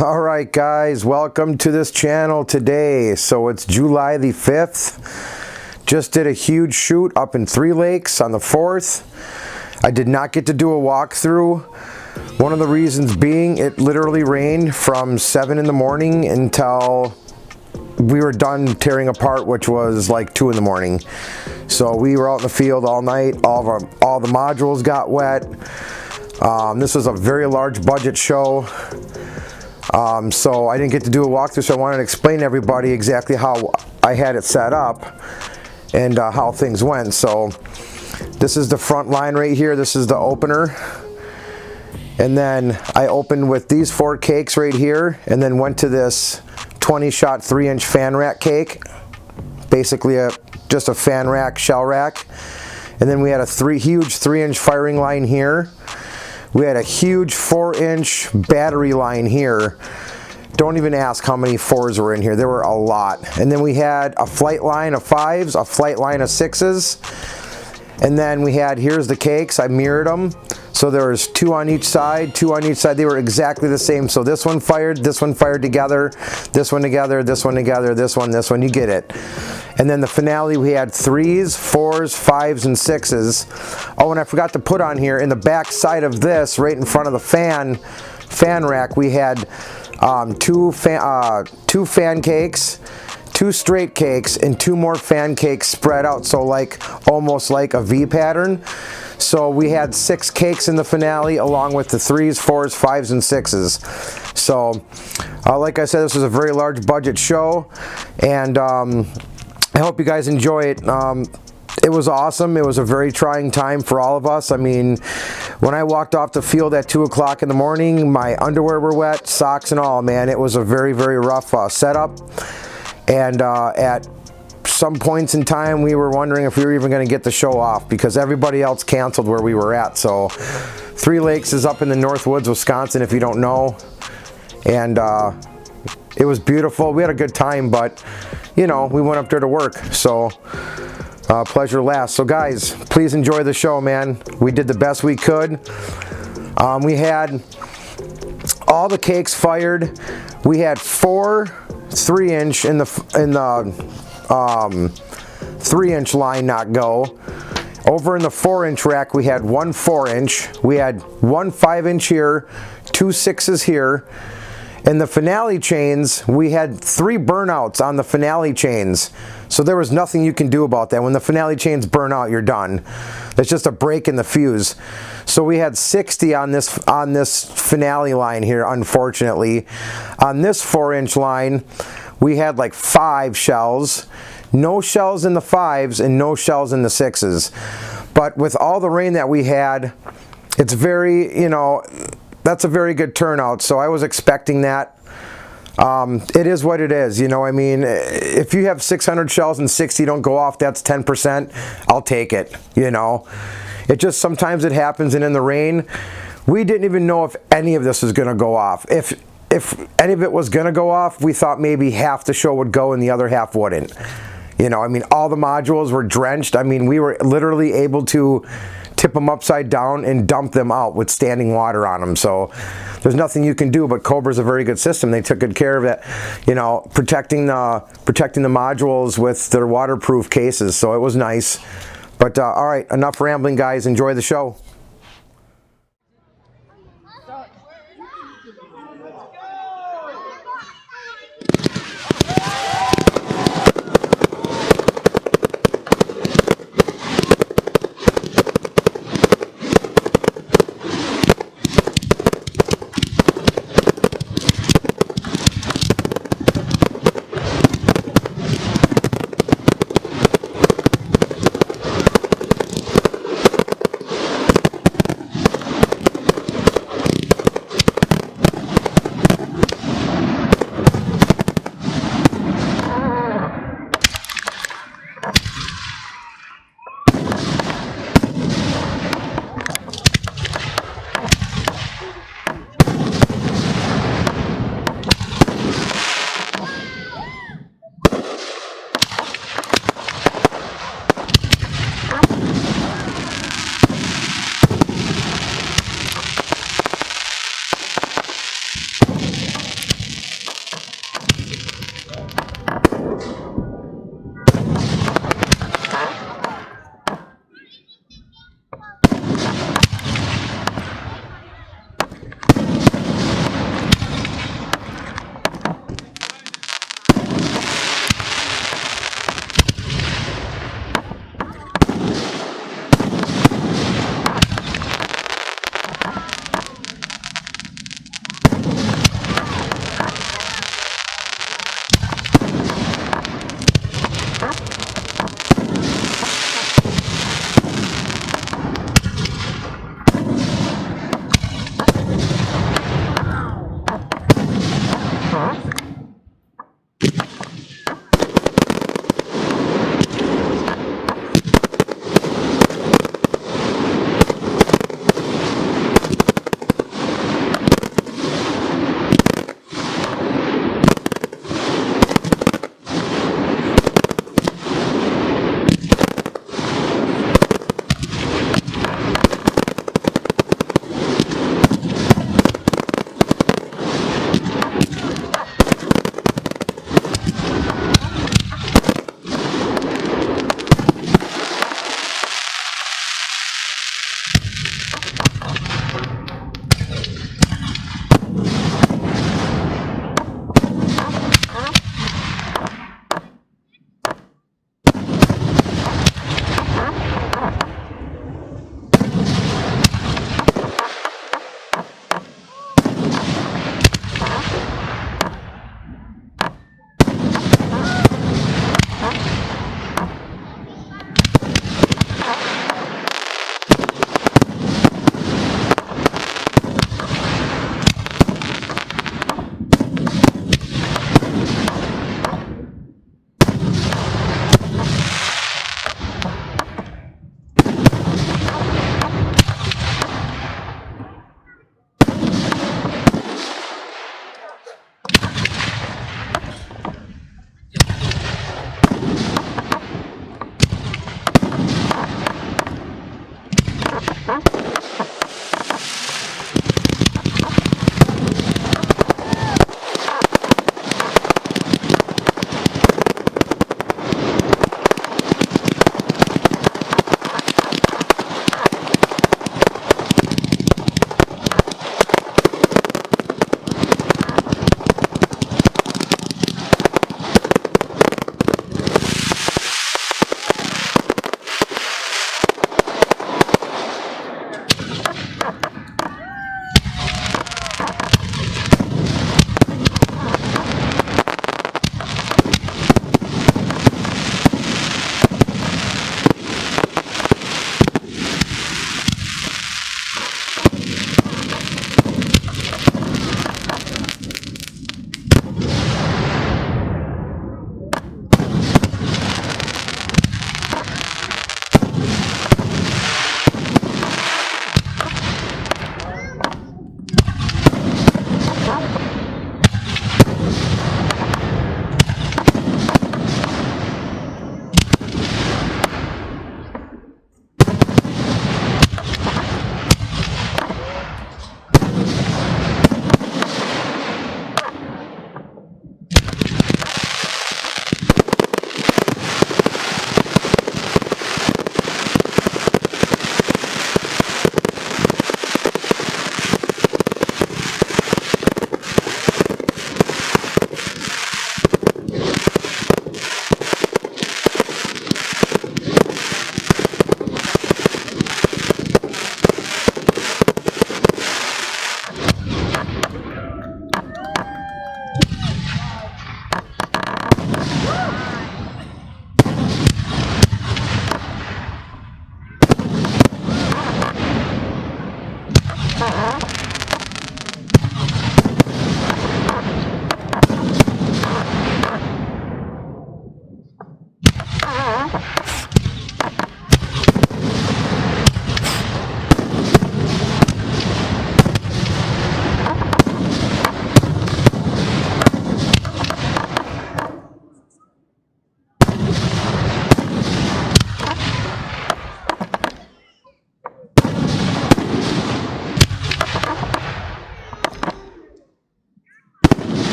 All right, guys, welcome to this channel today. So it's July the 5th. Just did a huge shoot up in Three Lakes on the 4th. I did not get to do a walkthrough. One of the reasons being it literally rained from 7 in the morning until we were done tearing apart, which was like 2 in the morning. So we were out in the field all night. All the modules got wet. This was a very large budget show. So I didn't get to do a walkthrough, so I wanted to explain to everybody exactly how I had it set up and how things went. So this is the front line right here. This is the opener. And then I opened with these 4 cakes right here and then went to this 20-shot 3-inch fan rack cake. Basically just a fan rack, shell rack. And then we had a huge 3-inch firing line here. We had a huge 4-inch battery line here. Don't even ask how many 4s were in here. There were a lot. And then we had a flight line of 5s, a flight line of 6s. And then we had, here's the cakes. I mirrored them. So there was 2 on each side, 2 on each side. They were exactly the same. So this one fired together, this one together, this one together, this one, you get it. And then the finale, we had 3s, 4s, 5s, and 6s. Oh, and I forgot to put on here, in the back side of this, right in front of the fan rack, we had 2 fan cakes, 2 straight cakes, and 2 more fan cakes spread out, so like almost like a V pattern. So we had 6 cakes in the finale, along with the 3s, 4s, 5s, and 6s. So, like I said, this was a very large budget show, and I hope you guys enjoy it. It was awesome. It was a very trying time for all of us. I mean, when I walked off the field at 2 o'clock in the morning, my underwear were wet, socks and all, man. It was a very, very rough setup. And at some points in time, we were wondering if we were even going to get the show off because everybody else canceled where we were at. So Three Lakes is up in the North Woods, Wisconsin, if you don't know. And it was beautiful. We had a good time, but you know, we went up there to work, so pleasure lasts. So guys, please enjoy the show, man. We did the best we could. We had all the cakes fired. We had 4 3-inch in the 3-inch line not go. Over in the 4-inch rack, we had 1 4-inch. We had 1 5-inch here, 2 6s here. In the finale chains, we had 3 burnouts on the finale chains. So there was nothing you can do about that. When the finale chains burn out, you're done. There's just a break in the fuse. So we had 60 on this finale line here, unfortunately. On this 4-inch line, we had like 5 shells. No shells in the 5s and no shells in the 6s. But with all the rain that we had, it's very, you know, that's a very good turnout, so I was expecting that. It is what it is, you know. I mean, if you have 600 shells and 60 don't go off, that's 10%. I'll take it, you know. It just sometimes it happens, and in the rain, we didn't even know if any of this was going to go off. If any of it was going to go off, we thought maybe half the show would go and the other half wouldn't. You know, I mean, all the modules were drenched. I mean, we were literally able to tip them upside down and dump them out with standing water on them. So there's nothing you can do, but Cobra's a very good system. They took good care of it, you know, protecting the modules with their waterproof cases. So it was nice. But all right, enough rambling, guys. Enjoy the show.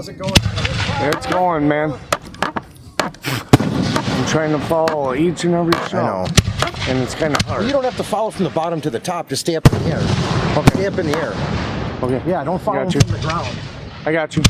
How's it going? It's going, man. I'm trying to follow each and every shot. I know. And it's kind of hard. You don't have to follow from the bottom to the top. Just stay up in the air. Okay. Stay up in the air. Okay. Yeah, don't follow Got them you. from the ground. I got you.